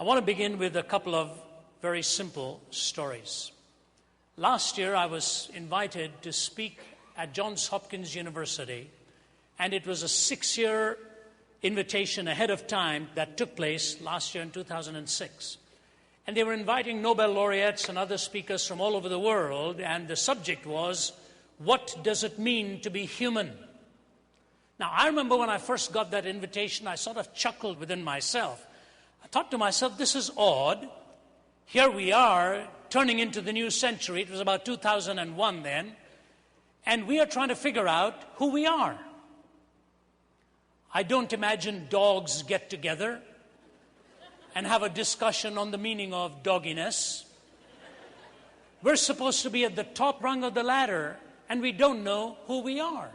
I want to begin with a couple of very simple stories. Last year, I was invited to speak at Johns Hopkins University, and it was a 6-year invitation ahead of time that took place last year in 2006. And they were inviting Nobel laureates and other speakers from all over the world, and the subject was, what does it mean to be human? Now, I remember when I first got that invitation, I sort of chuckled within myself. I thought to myself, this is odd. Here we are, turning into the new century. It was about 2001 then. And we are trying to figure out who we are. I don't imagine dogs get together and have a discussion on the meaning of dogginess. We're supposed to be at the top rung of the ladder, and we don't know who we are.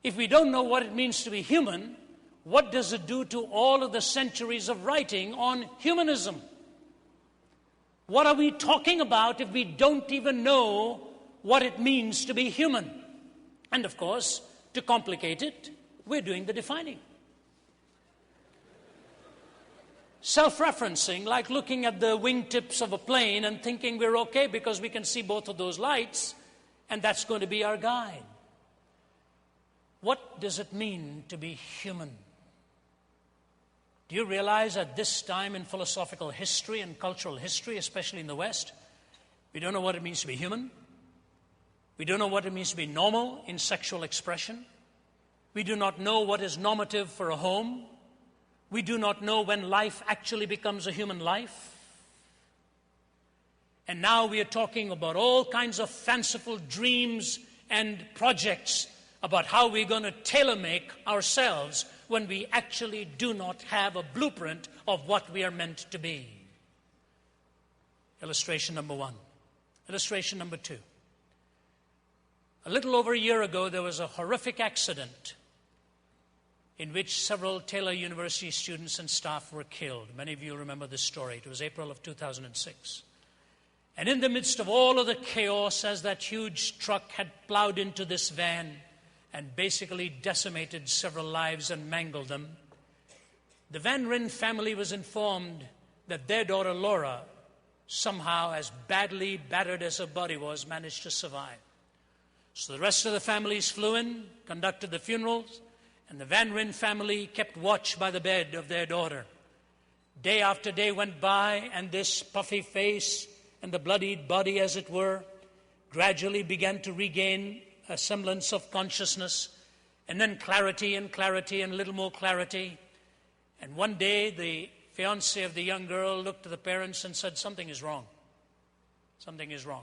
If we don't know what it means to be human, what does it do to all of the centuries of writing on humanism? What are we talking about if we don't even know what it means to be human? And of course, to complicate it, we're doing the defining. Self-referencing, like looking at the wingtips of a plane and thinking we're okay because we can see both of those lights, and that's going to be our guide. What does it mean to be human? Do you realize at this time in philosophical history and cultural history, especially in the West, we don't know what it means to be human. We don't know what it means to be normal in sexual expression. We do not know what is normative for a home. We do not know when life actually becomes a human life. And now we are talking about all kinds of fanciful dreams and projects about how we're going to tailor-make ourselves when we actually do not have a blueprint of what we are meant to be. Illustration number one. Illustration number two. A little over a year ago, there was a horrific accident in which several Taylor University students and staff were killed. Many of you remember this story. It was April of 2006. And in the midst of all of the chaos, as that huge truck had plowed into this van and basically decimated several lives and mangled them, the Van Ryn family was informed that their daughter Laura, somehow as badly battered as her body was, managed to survive. So the rest of the families flew in, conducted the funerals, and the Van Ryn family kept watch by the bed of their daughter. Day after day went by, and this puffy face and the bloodied body, as it were, gradually began to regain a semblance of consciousness, and then clarity and clarity and a little more clarity. And one day, the fiancé of the young girl looked to the parents and said, something is wrong. Something is wrong.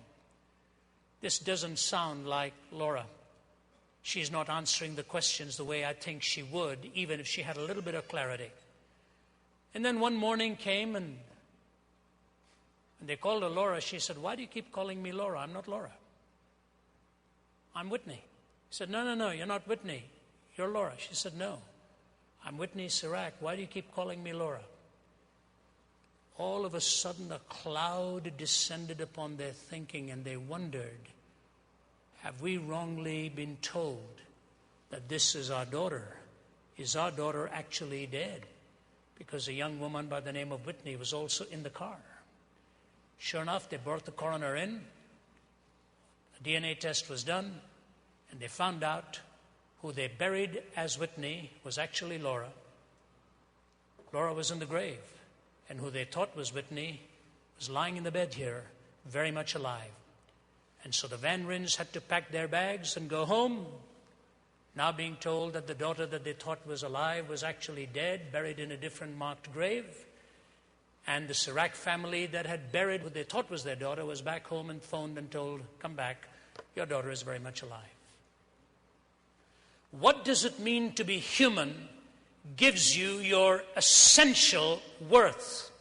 This doesn't sound like Laura. She's not answering the questions the way I think she would, even if she had a little bit of clarity. And then one morning came, and when they called her Laura, she said, why do you keep calling me Laura? I'm not Laura. I'm Whitney. He said, no, you're not Whitney. You're Laura. She said, no, I'm Whitney Sirac. Why do you keep calling me Laura? All of a sudden, a cloud descended upon their thinking, and they wondered, have we wrongly been told that this is our daughter? Is our daughter actually dead? Because a young woman by the name of Whitney was also in the car. Sure enough, they brought the coroner in. A DNA test was done, and they found out who they buried as Whitney was actually Laura. Laura was in the grave, and who they thought was Whitney was lying in the bed here, very much alive. And so the Van Ryns had to pack their bags and go home, now being told that the daughter that they thought was alive was actually dead, buried in a different marked grave. And the Sirac family that had buried what they thought was their daughter was back home and phoned and told, come back, your daughter is very much alive. What does it mean to be human gives you your essential worth.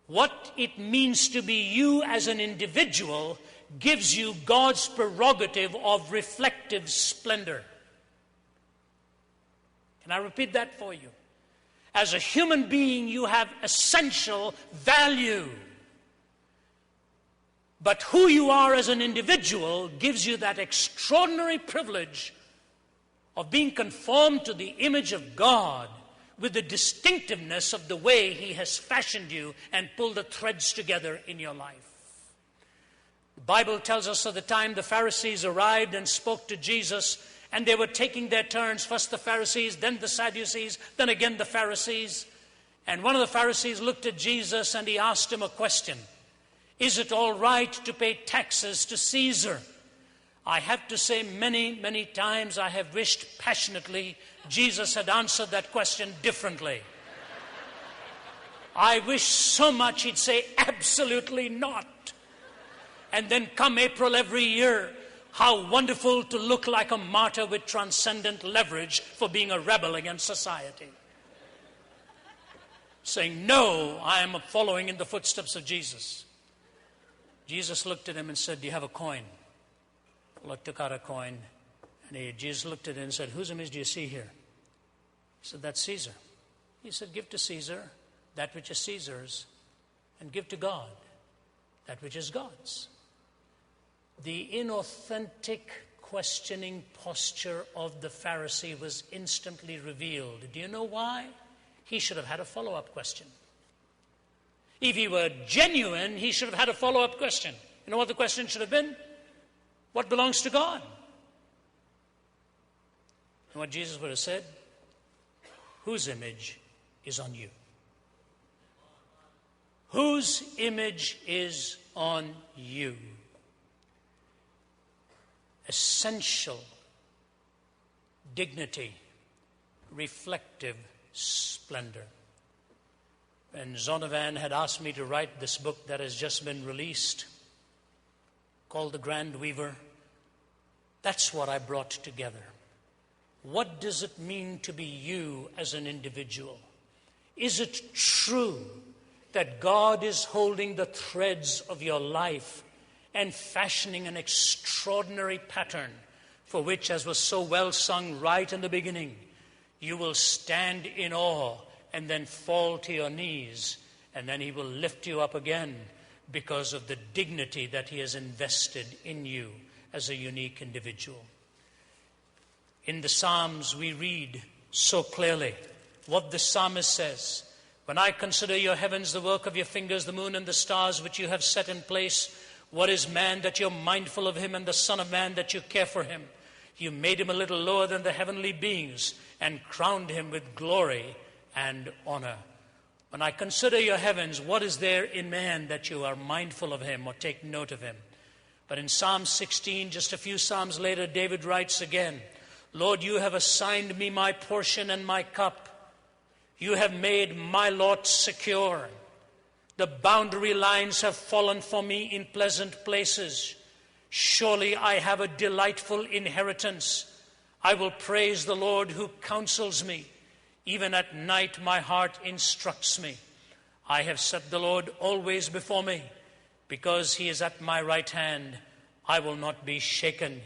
What it means to be you as an individual gives you God's prerogative of reflective splendor. Can I repeat that for you? As a human being, you have essential value. But who you are as an individual gives you that extraordinary privilege of being conformed to the image of God, with the distinctiveness of the way he has fashioned you and pulled the threads together in your life. The Bible tells us of the time the Pharisees arrived and spoke to Jesus, and they were taking their turns, first the Pharisees, then the Sadducees, then again the Pharisees. And one of the Pharisees looked at Jesus and he asked him a question. Is it all right to pay taxes to Caesar? I have to say many, many times I have wished passionately Jesus had answered that question differently. I wish so much he'd say absolutely not. And then come April every year, how wonderful to look like a martyr with transcendent leverage for being a rebel against society. Saying, no, I am following in the footsteps of Jesus. Jesus looked at him and said, do you have a coin? Well, I took out a coin, and Jesus looked at it and said, whose image do you see here? He said, that's Caesar. He said, give to Caesar that which is Caesar's, and give to God that which is God's. The inauthentic questioning posture of the Pharisee was instantly revealed. Do you know why? He should have had a follow-up question. If he were genuine, he should have had a follow-up question. You know what the question should have been? What belongs to God? And what Jesus would have said? Whose image is on you? Whose image is on you? Essential dignity, reflective splendor. When Zonovan had asked me to write this book that has just been released, called The Grand Weaver, that's what I brought together. What does it mean to be you as an individual? Is it true that God is holding the threads of your life and fashioning an extraordinary pattern for which, as was so well sung right in the beginning, you will stand in awe and then fall to your knees, and then he will lift you up again because of the dignity that he has invested in you as a unique individual. In the Psalms, we read so clearly what the psalmist says. When I consider your heavens, the work of your fingers, the moon and the stars which you have set in place, what is man that you're mindful of him, and the son of man that you care for him? You made him a little lower than the heavenly beings and crowned him with glory and honor. When I consider your heavens, what is there in man that you are mindful of him or take note of him? But in Psalm 16, just a few psalms later, David writes again, Lord, you have assigned me my portion and my cup. You have made my lot secure. The boundary lines have fallen for me in pleasant places. Surely I have a delightful inheritance. I will praise the Lord who counsels me. Even at night my heart instructs me. I have set the Lord always before me. Because he is at my right hand, I will not be shaken.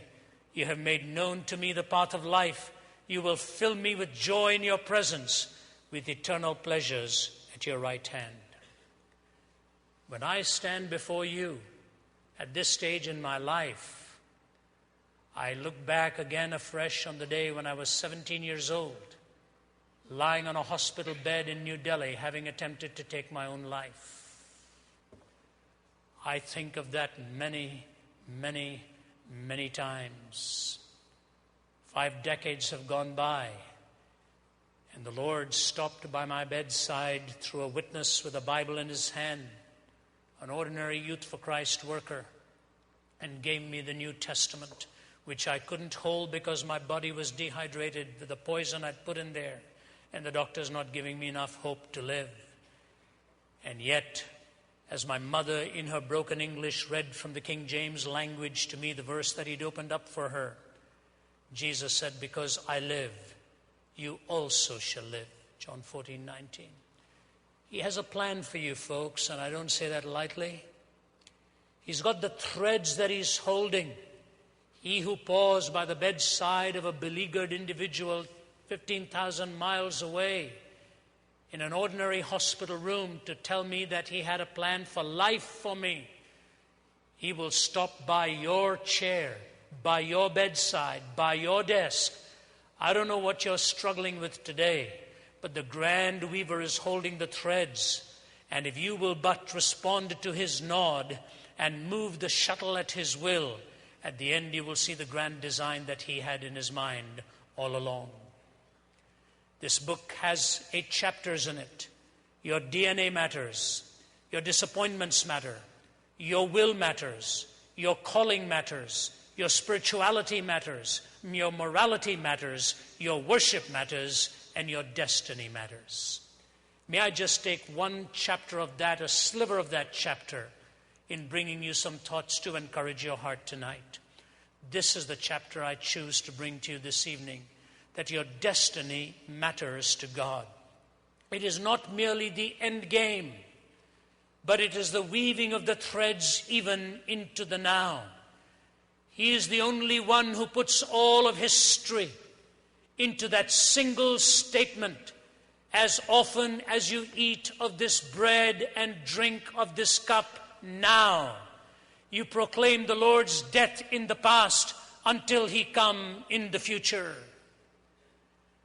You have made known to me the path of life. You will fill me with joy in your presence, with eternal pleasures at your right hand. When I stand before you at this stage in my life, I look back again afresh on the day when I was 17 years old, lying on a hospital bed in New Delhi, having attempted to take my own life. I think of that many, many, many times. 5 decades have gone by, and the Lord stopped by my bedside through a witness with a Bible in his hand, an ordinary Youth for Christ worker, and gave me the New Testament, which I couldn't hold because my body was dehydrated with the poison I'd put in there, and the doctor's not giving me enough hope to live. And yet, as my mother in her broken English read from the King James language to me the verse that he'd opened up for her, Jesus said, because I live, you also shall live. John 14:19. He has a plan for you, folks, and I don't say that lightly. He's got the threads that he's holding. He who paused by the bedside of a beleaguered individual 15,000 miles away in an ordinary hospital room to tell me that he had a plan for life for me, he will stop by your chair, by your bedside, by your desk. I don't know what you're struggling with today, but the grand weaver is holding the threads. And if you will but respond to his nod and move the shuttle at his will, at the end you will see the grand design that he had in his mind all along. This book has 8 chapters in it. Your DNA matters. Your disappointments matter. Your will matters. Your calling matters. Your spirituality matters. Your morality matters. Your worship matters. And your destiny matters. May I just take one chapter of that, a sliver of that chapter, in bringing you some thoughts to encourage your heart tonight. This is the chapter I choose to bring to you this evening, that your destiny matters to God. It is not merely the end game, but it is the weaving of the threads even into the now. He is the only one who puts all of history into that single statement: as often as you eat of this bread and drink of this cup now, you proclaim the Lord's death in the past until he come in the future.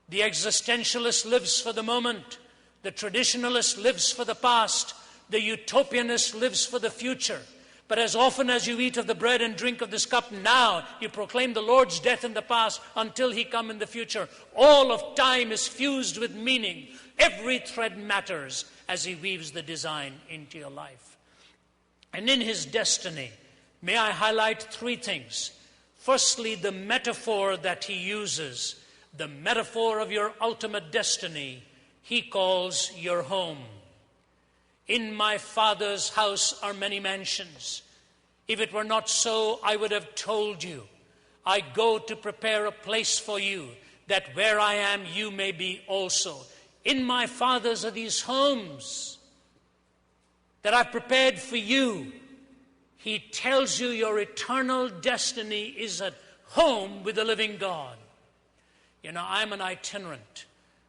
The existentialist lives for the moment. The traditionalist lives for the past. The utopianist lives for the future. But as often as you eat of the bread and drink of this cup now, you proclaim the Lord's death in the past until he come in the future. All of time is fused with meaning. Every thread matters as he weaves the design into your life. And in his destiny, may I highlight 3 things. Firstly, the metaphor that he uses, the metaphor of your ultimate destiny, he calls your home. In my Father's house are many mansions. If it were not so, I would have told you. I go to prepare a place for you, that where I am, you may be also. In my Father's are these homes that I've prepared for you. He tells you your eternal destiny is at home with the living God. You know, I'm an itinerant.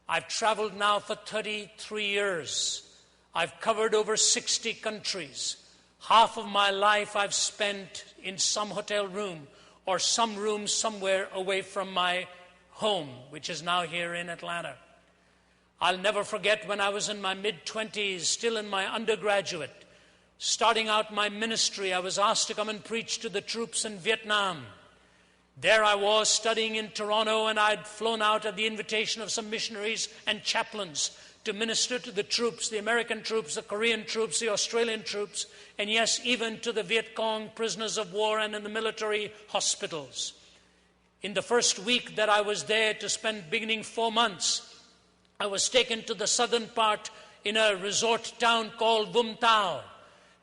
I've traveled now for 33 years. I've covered over 60 countries. Half of my life I've spent in some hotel room or some room somewhere away from my home, which is now here in Atlanta. I'll never forget when I was in my mid-20s, still in my undergraduate, starting out my ministry. I was asked to come and preach to the troops in Vietnam. There I was studying in Toronto, and I'd flown out at the invitation of some missionaries and chaplains to minister to the troops, the American troops, the Korean troops, the Australian troops, and yes, even to the Viet Cong prisoners of war and in the military hospitals. In the first week that I was there to spend, beginning 4 months, I was taken to the southern part in a resort town called Vung Tau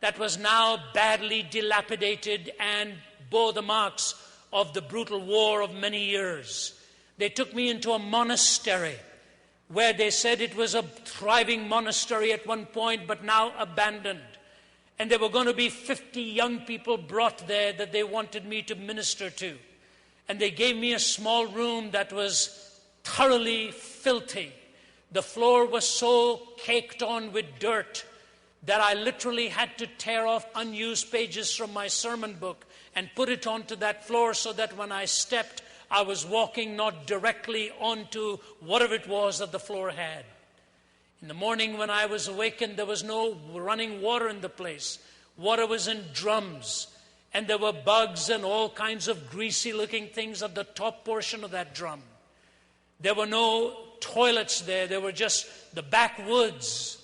that was now badly dilapidated and bore the marks of the brutal war of many years. They took me into a monastery where they said it was a thriving monastery at one point, but now abandoned. And there were going to be 50 young people brought there that they wanted me to minister to. And they gave me a small room that was thoroughly filthy. The floor was so caked on with dirt that I literally had to tear off unused pages from my sermon book and put it onto that floor so that when I stepped, I was walking not directly onto whatever it was that the floor had. In the morning when I was awakened, there was no running water in the place. Water was in drums, and there were bugs and all kinds of greasy-looking things at the top portion of that drum. There were no toilets there. There were just the backwoods.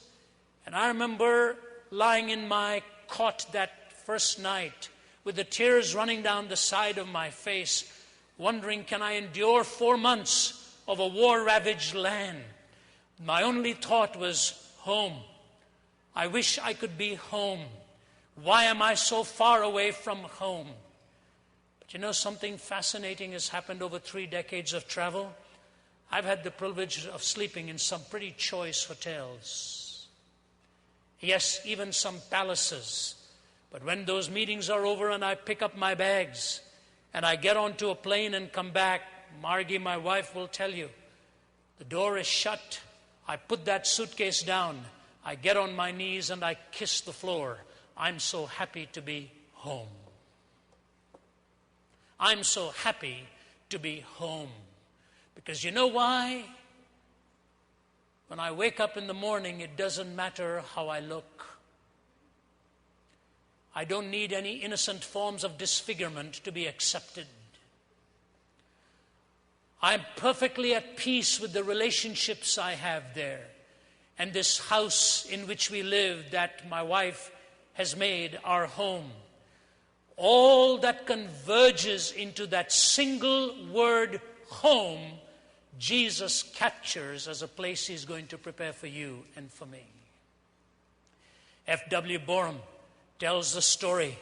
And I remember lying in my cot that first night with the tears running down the side of my face, wondering, can I endure 4 months of a war-ravaged land? My only thought was home. I wish I could be home. Why am I so far away from home? But you know, something fascinating has happened over 3 decades of travel. I've had the privilege of sleeping in some pretty choice hotels. Yes, even some palaces. But when those meetings are over and I pick up my bags and I get onto a plane and come back, Margie, my wife, will tell you, the door is shut. I put that suitcase down. I get on my knees and I kiss the floor. I'm so happy to be home. I'm so happy to be home. Because you know why? When I wake up in the morning, it doesn't matter how I look. I don't need any innocent forms of disfigurement to be accepted. I'm perfectly at peace with the relationships I have there. And this house in which we live that my wife has made our home. All that converges into that single word, home, Jesus captures as a place he's going to prepare for you and for me. F.W. Borum tells the story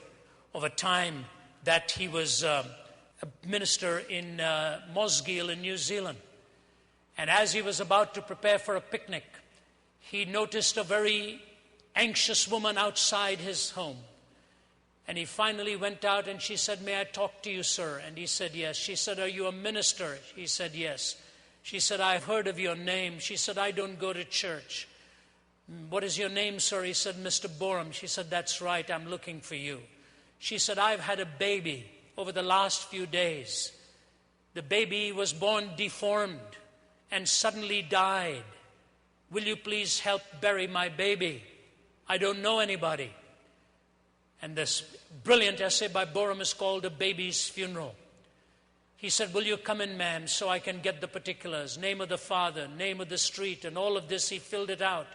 of a time that he was a minister in Mosgiel in New Zealand. And as he was about to prepare for a picnic, he noticed a very anxious woman outside his home. And he finally went out and she said, "May I talk to you, sir?" And he said, "Yes." She said, "Are you a minister?" He said, "Yes." She said, "I've heard of your name." She said, "I don't go to church." "What is your name, sir?" He said, "Mr. Borum." She said, "That's right, I'm looking for you." She said, "I've had a baby over the last few days. The baby was born deformed and suddenly died. Will you please help bury my baby? I don't know anybody." And this brilliant essay by Borum is called A Baby's Funeral. He said, "Will you come in, ma'am, so I can get the particulars, name of the father, name of the street," and all of this. He filled it out.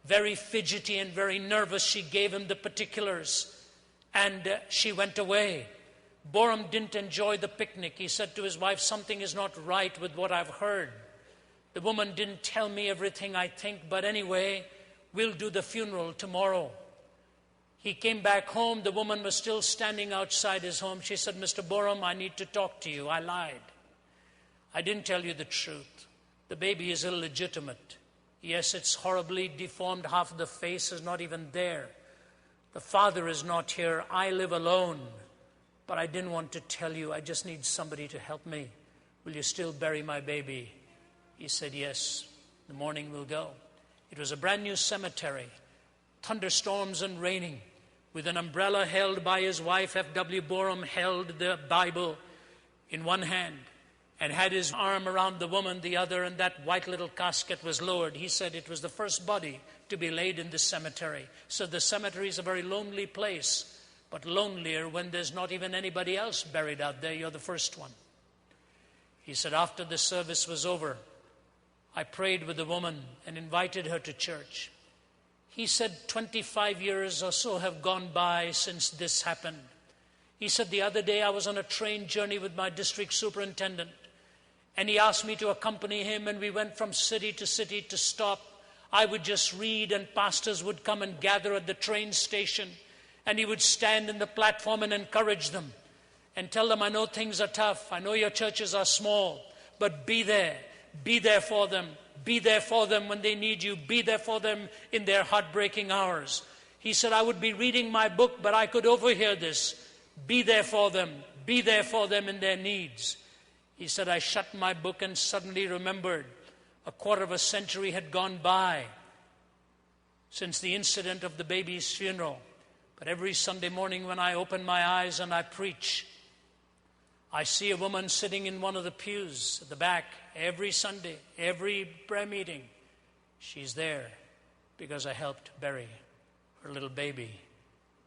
Very fidgety and very nervous, she gave him the particulars, and she went away. Borum didn't enjoy the picnic. He said to his wife, "Something is not right with what I've heard. The woman didn't tell me everything I think, but anyway, we'll do the funeral tomorrow." He came back home. The woman was still standing outside his home. She said, "Mr. Borum, I need to talk to you. I lied. I didn't tell you the truth. The baby is illegitimate. Yes, it's horribly deformed. Half of the face is not even there. The father is not here. I live alone. But I didn't want to tell you. I just need somebody to help me. Will you still bury my baby?" He said, "Yes, the morning will go." It was a brand new cemetery, thunderstorms and raining. With an umbrella held by his wife, F.W. Borum held the Bible in one hand and had his arm around the woman the other, and that white little casket was lowered. He said it was the first body to be laid in the cemetery. So the cemetery is a very lonely place, but lonelier when there's not even anybody else buried out there. You're the first one. He said, after the service was over, I prayed with the woman and invited her to church. He said 25 years or so have gone by since this happened. He said, the other day I was on a train journey with my district superintendent, and he asked me to accompany him, and we went from city to stop. I would just read, and pastors would come and gather at the train station, and he would stand in the platform and encourage them and tell them, "I know things are tough. I know your churches are small, but be there. Be there for them. Be there for them when they need you. Be there for them in their heartbreaking hours." He said, I would be reading my book, but I could overhear this. Be there for them. Be there for them in their needs. He said, I shut my book and suddenly remembered a quarter of a century had gone by since the incident of the baby's funeral. But every Sunday morning when I open my eyes and I preach, I see a woman sitting in one of the pews at the back every Sunday, every prayer meeting. She's there because I helped bury her little baby.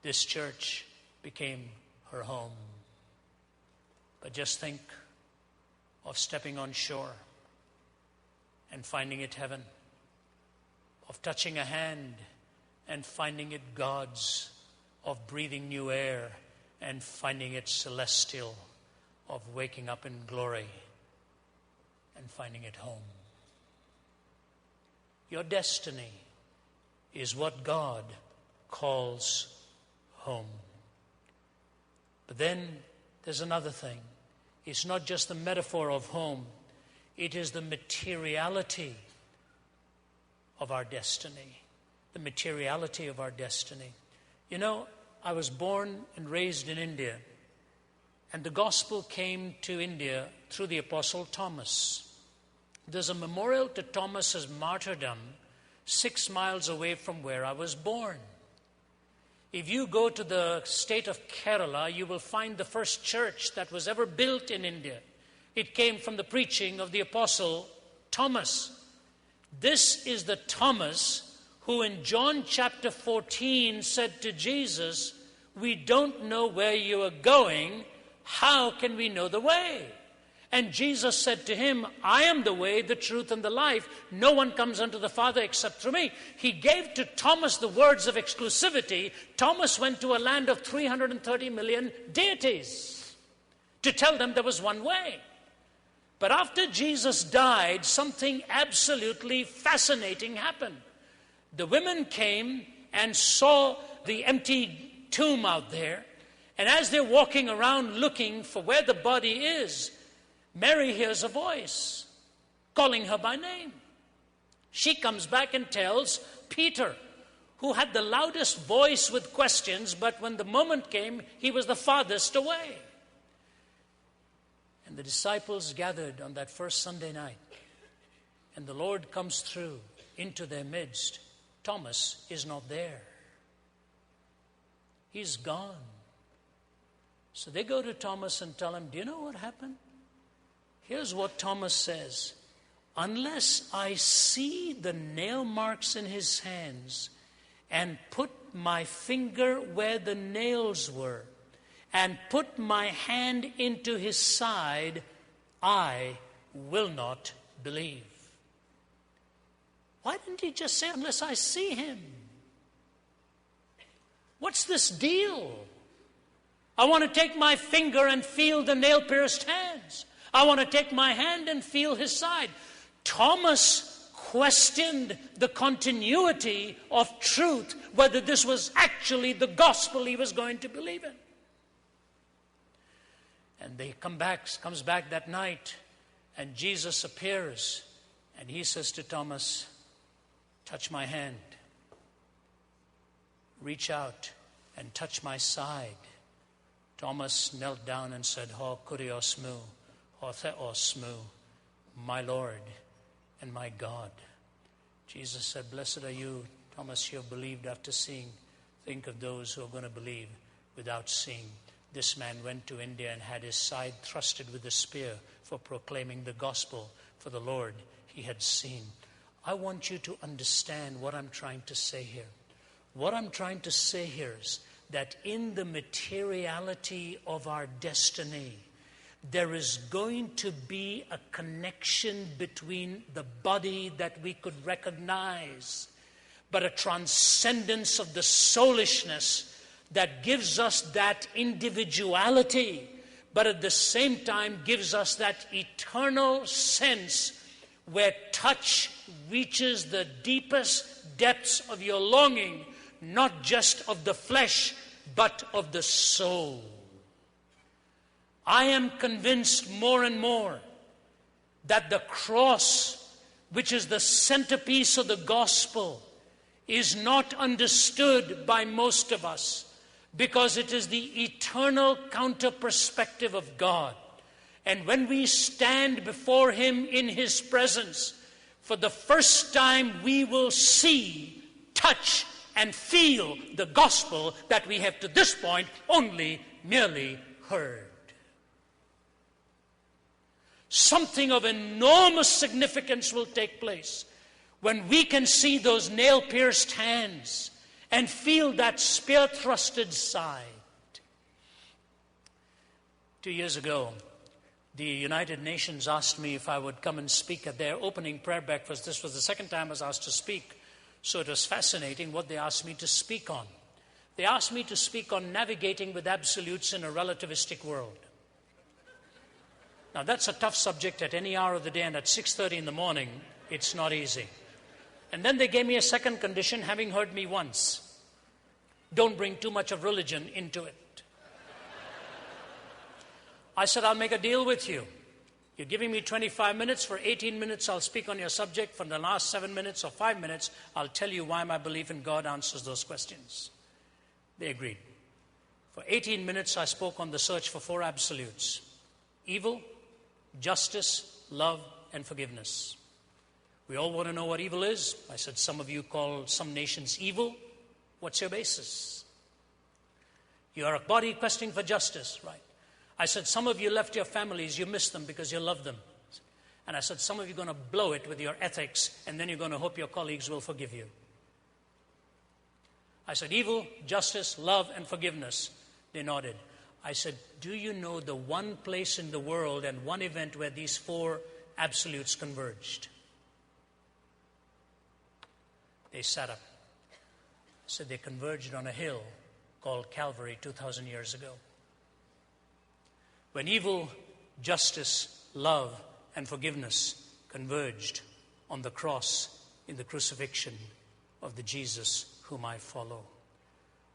This church became her home. But just think of stepping on shore and finding it heaven, of touching a hand and finding it God's, of breathing new air and finding it celestial, of waking up in glory and finding it home. Your destiny is what God calls home. But then there's another thing. It's not just the metaphor of home. It is the materiality of our destiny. The materiality of our destiny. You know, I was born and raised in India. And the gospel came to India through the Apostle Thomas. There's a memorial to Thomas's martyrdom 6 miles away from where I was born. If you go to the state of Kerala, you will find the first church that was ever built in India. It came from the preaching of the Apostle Thomas. This is the Thomas who in John chapter 14 said to Jesus, "We don't know where you are going. How can we know the way?" And Jesus said to him, "I am the way, the truth, and the life. No one comes unto the Father except through me." He gave to Thomas the words of exclusivity. Thomas went to a land of 330 million deities to tell them there was one way. But after Jesus died, something absolutely fascinating happened. The women came and saw the empty tomb out there. And as they're walking around looking for where the body is, Mary hears a voice calling her by name. She comes back and tells Peter, who had the loudest voice with questions, but when the moment came, he was the farthest away. And the disciples gathered on that first Sunday night, and the Lord comes through into their midst. Thomas is not there. He's gone. So they go to Thomas and tell him, "Do you know what happened?" Here's what Thomas says: "Unless I see the nail marks in his hands and put my finger where the nails were and put my hand into his side, I will not believe." Why didn't he just say, "Unless I see him"? What's this deal? I want to take my finger and feel the nail-pierced hands. I want to take my hand and feel his side. Thomas questioned the continuity of truth, whether this was actually the gospel he was going to believe in. And they comes back that night, and Jesus appears, and he says to Thomas, "Touch my hand. Reach out and touch my side." Thomas knelt down and said, "Ho kurios mu, ho theos mu, my Lord and my God." Jesus said, "Blessed are you, Thomas, you have believed after seeing. Think of those who are going to believe without seeing." This man went to India and had his side thrusted with a spear for proclaiming the gospel for the Lord he had seen. I want you to understand what I'm trying to say here. What I'm trying to say here is that in the materiality of our destiny, there is going to be a connection between the body that we could recognize, but a transcendence of the soulishness that gives us that individuality, but at the same time gives us that eternal sense where touch reaches the deepest depths of your longing, not just of the flesh, but of the soul. I am convinced more and more that the cross, which is the centerpiece of the gospel, is not understood by most of us because it is the eternal counter perspective of God. And when we stand before him in his presence, for the first time we will see, touch, and feel the gospel that we have to this point only merely heard. Something of enormous significance will take place when we can see those nail-pierced hands and feel that spear-thrusted side. 2 years ago, the United Nations asked me if I would come and speak at their opening prayer breakfast. This was the second time I was asked to speak. So it was fascinating what they asked me to speak on. They asked me to speak on navigating with absolutes in a relativistic world. Now that's a tough subject at any hour of the day, and at 6:30 in the morning, it's not easy. And then they gave me a second condition, having heard me once. Don't bring too much of religion into it. I said, I'll make a deal with you. You're giving me 25 minutes. For 18 minutes, I'll speak on your subject. For the last 7 minutes or 5 minutes, I'll tell you why my belief in God answers those questions. They agreed. For 18 minutes, I spoke on the search for 4 absolutes: evil, justice, love, and forgiveness. We all want to know what evil is. I said, some of you call some nations evil. What's your basis? You are a body questing for justice, right? I said, some of you left your families, you miss them because you love them. And I said, some of you are going to blow it with your ethics, and then you're going to hope your colleagues will forgive you. I said, evil, justice, love, and forgiveness. They nodded. I said, do you know the one place in the world and one event where these four absolutes converged? They sat up. I said, they converged on a hill called Calvary 2,000 years ago. When evil, justice, love, and forgiveness converged on the cross in the crucifixion of the Jesus whom I follow.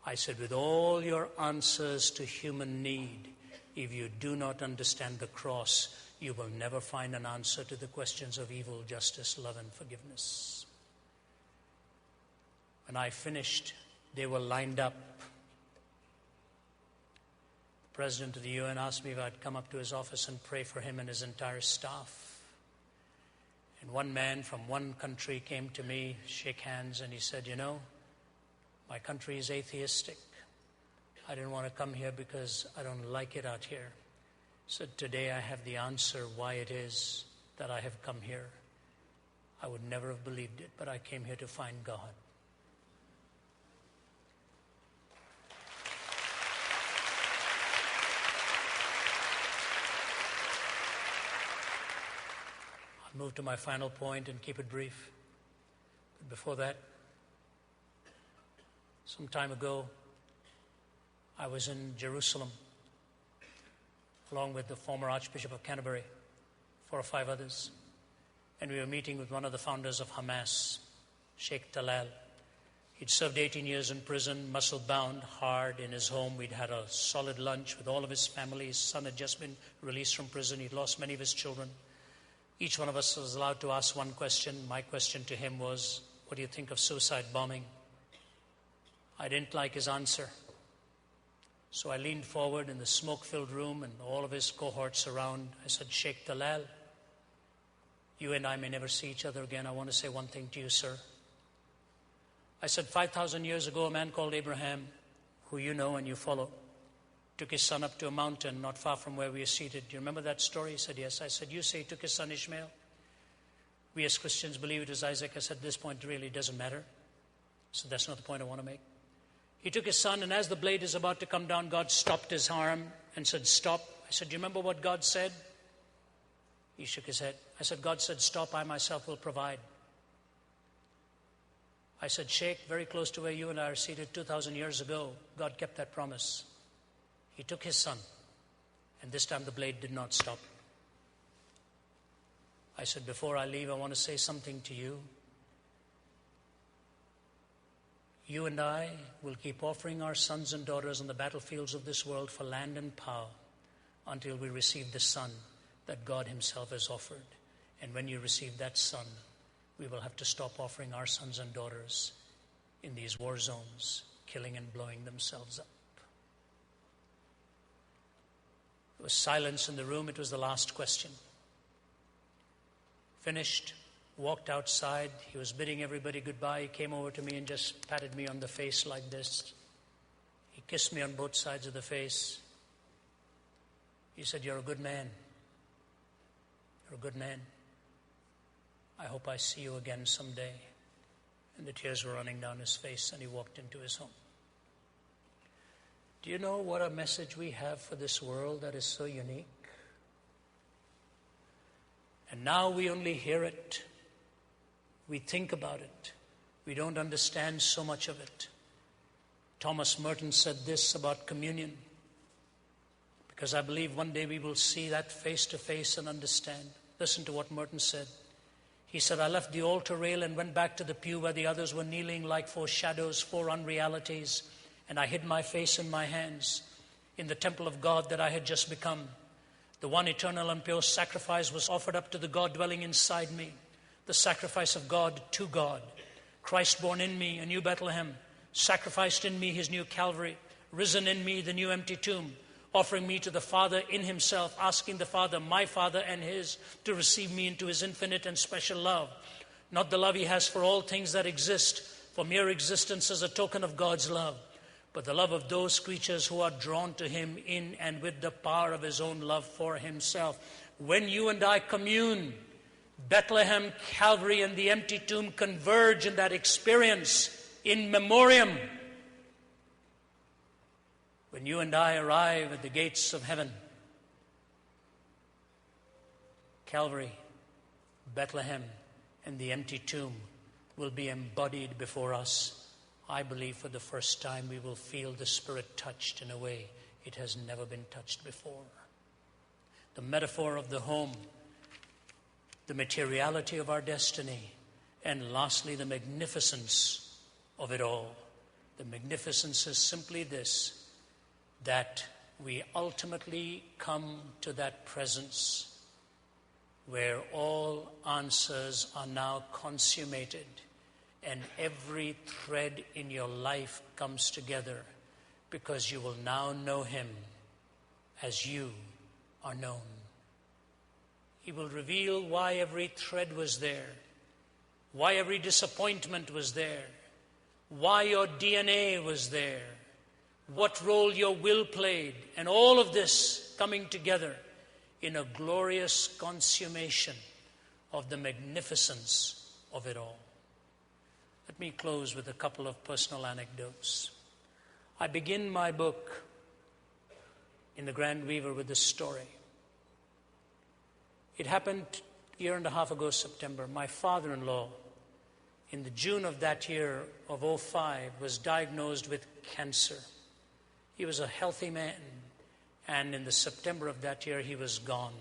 I said, with all your answers to human need, if you do not understand the cross, you will never find an answer to the questions of evil, justice, love, and forgiveness. When I finished, they were lined up. The president of the UN asked me if I'd come up to his office and pray for him and his entire staff. And one man from one country came to me, shake hands, and he said, you know, my country is atheistic. I didn't want to come here because I don't like it out here. So today I have the answer why it is that I have come here. I would never have believed it, but I came here to find God. I'll move to my final point and keep it brief. But before that, some time ago, I was in Jerusalem along with the former Archbishop of Canterbury, 4 or 5 others, and we were meeting with one of the founders of Hamas, Sheikh Talal. He'd served 18 years in prison, muscle-bound, hard in his home. We'd had a solid lunch with all of his family. His son had just been released from prison. He'd lost many of his children. Each one of us was allowed to ask one question. My question to him was, what do you think of suicide bombing? I didn't like his answer. So I leaned forward in the smoke-filled room and all of his cohorts around. I said, Sheikh Talal, you and I may never see each other again. I want to say one thing to you, sir. I said, 5,000 years ago, a man called Abraham, who you know and you follow, took his son up to a mountain not far from where we are seated. Do you remember that story? He said, yes. I said, you say he took his son Ishmael? We as Christians believe it was Isaac. I said, at this point, it really doesn't matter. So that's not the point I want to make. He took his son, and as the blade is about to come down, God stopped his arm and said, stop. I said, do you remember what God said? He shook his head. I said, God said, stop, I myself will provide. I said, Sheikh, very close to where you and I are seated 2,000 years ago, God kept that promise. He took his son, and this time the blade did not stop. I said, before I leave, I want to say something to you. You and I will keep offering our sons and daughters on the battlefields of this world for land and power until we receive the son that God himself has offered. And when you receive that son, we will have to stop offering our sons and daughters in these war zones, killing and blowing themselves up. There was silence in the room. It was the last question. Finished. Walked outside. He was bidding everybody goodbye. He came over to me and just patted me on the face like this. He kissed me on both sides of the face. He said, you're a good man. You're a good man. I hope I see you again someday. And the tears were running down his face, and he walked into his home. Do you know what a message we have for this world that is so unique? And now we only hear it. We think about it. We don't understand so much of it. Thomas Merton said this about communion, because I believe one day we will see that face to face and understand. Listen to what Merton said. He said, I left the altar rail and went back to the pew where the others were kneeling like 4 shadows, 4 unrealities, and I hid my face in my hands in the temple of God that I had just become. The one eternal and pure sacrifice was offered up to the God dwelling inside me. The sacrifice of God to God. Christ born in me, a new Bethlehem. Sacrificed in me his new Calvary. Risen in me the new empty tomb. Offering me to the Father in himself. Asking the Father, my Father and his, to receive me into his infinite and special love. Not the love he has for all things that exist, for mere existence as a token of God's love, but the love of those creatures who are drawn to him in and with the power of his own love for himself. When you and I commune, Bethlehem, Calvary, and the empty tomb converge in that experience in memoriam. When you and I arrive at the gates of heaven, Calvary, Bethlehem, and the empty tomb will be embodied before us. I believe for the first time we will feel the Spirit touched in a way it has never been touched before. The metaphor of the home, the materiality of our destiny, and lastly, the magnificence of it all. The magnificence is simply this, that we ultimately come to that presence where all answers are now consummated and every thread in your life comes together because you will now know him as you are known. He will reveal why every thread was there, why every disappointment was there, why your DNA was there, what role your will played, and all of this coming together in a glorious consummation of the magnificence of it all. Let me close with a couple of personal anecdotes. I begin my book in The Grand Weaver with this story. It happened a year and a half ago, September. My father-in-law, in the June of that year of 2005, was diagnosed with cancer. He was a healthy man, and in the September of that year, he was gone.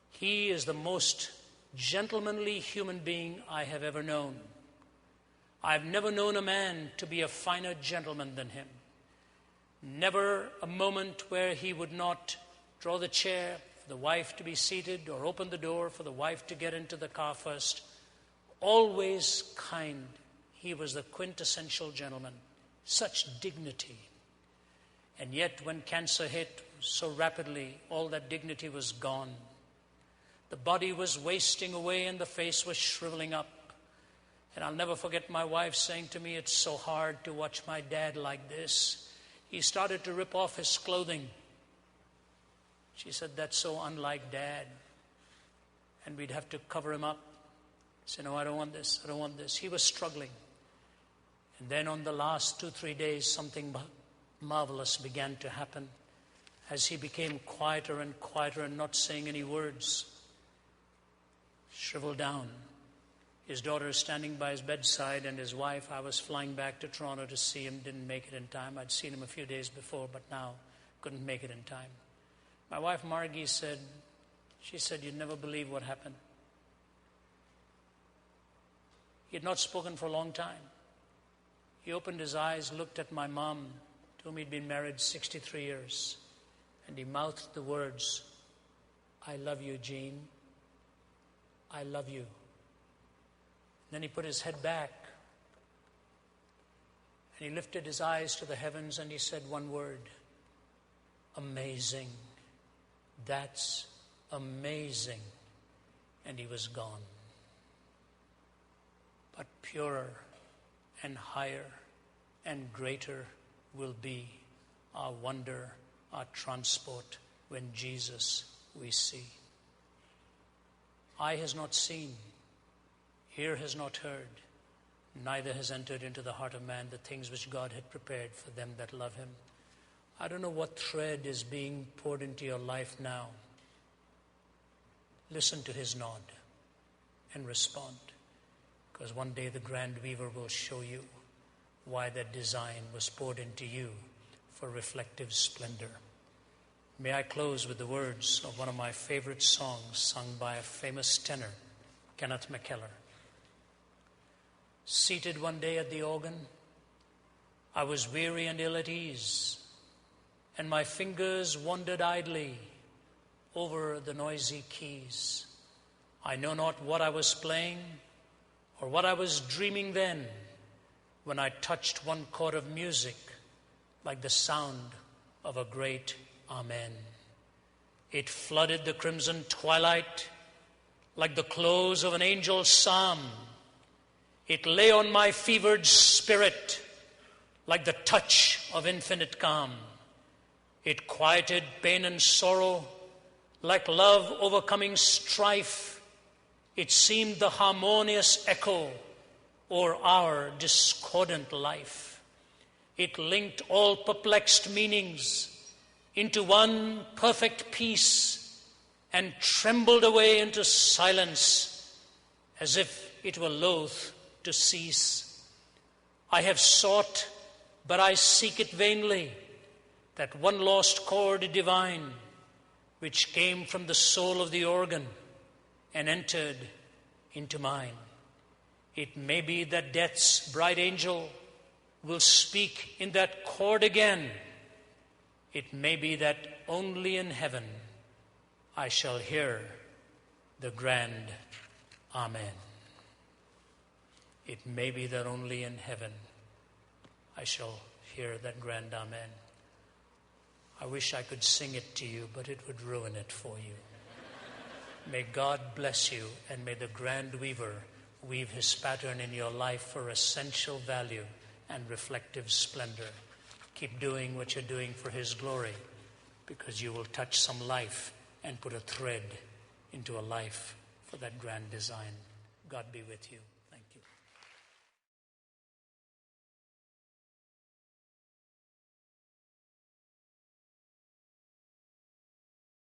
He is the most gentlemanly human being I have ever known. I've never known a man to be a finer gentleman than him. Never a moment where he would not draw the chair for the wife to be seated or open the door for the wife to get into the car first. Always kind. He was the quintessential gentleman. Such dignity. And yet when cancer hit so rapidly, all that dignity was gone. The body was wasting away and the face was shriveling up. And I'll never forget my wife saying to me, "It's so hard to watch my dad like this. He started to rip off his clothing." She said, "That's so unlike Dad." And we'd have to cover him up. Say, "No, I don't want this. I don't want this." He was struggling. And then on the last 2-3 days, something marvelous began to happen as he became quieter and quieter and not saying any words. Shriveled down. His daughter is standing by his bedside, and his wife, I was flying back to Toronto to see him, didn't make it in time. I'd seen him a few days before, but now couldn't make it in time. My wife, Margie, said, "You'd never believe what happened." He had not spoken for a long time. He opened his eyes, looked at my mom, to whom he'd been married 63 years, and he mouthed the words, "I love you, Jean. I love you." Then he put his head back, and he lifted his eyes to the heavens, and he said one word, "Amazing. That's amazing." And he was gone. But purer and higher and greater will be our wonder, our transport when Jesus we see. Eye has not seen, ear has not heard, neither has entered into the heart of man the things which God had prepared for them that love him. I don't know what thread is being poured into your life now. Listen to his nod and respond, because one day the Grand Weaver will show you why that design was poured into you for reflective splendor. May I close with the words of one of my favorite songs sung by a famous tenor, Kenneth McKellar. Seated one day at the organ, I was weary and ill at ease, and my fingers wandered idly over the noisy keys. I know not what I was playing or what I was dreaming then, when I touched one chord of music like the sound of a great amen. It flooded the crimson twilight like the close of an angel's psalm. It lay on my fevered spirit like the touch of infinite calm. It quieted pain and sorrow Like love overcoming strife, it seemed the harmonious echo o'er our discordant life. It linked all perplexed meanings into one perfect peace and trembled away into silence as if it were loath to cease. I have sought, but I seek it vainly, that one lost chord divine which came from the soul of the organ and entered into mine. It may be that death's bright angel will speak in that chord again. It may be that only in heaven I shall hear the grand Amen. It may be that only in heaven I shall hear that grand Amen. I wish I could sing it to you, but it would ruin it for you. May God bless you, and may the grand weaver weave his pattern in your life for essential value and reflective splendor. Keep doing what you're doing for his glory, because you will touch some life and put a thread into a life for that grand design. God be with you.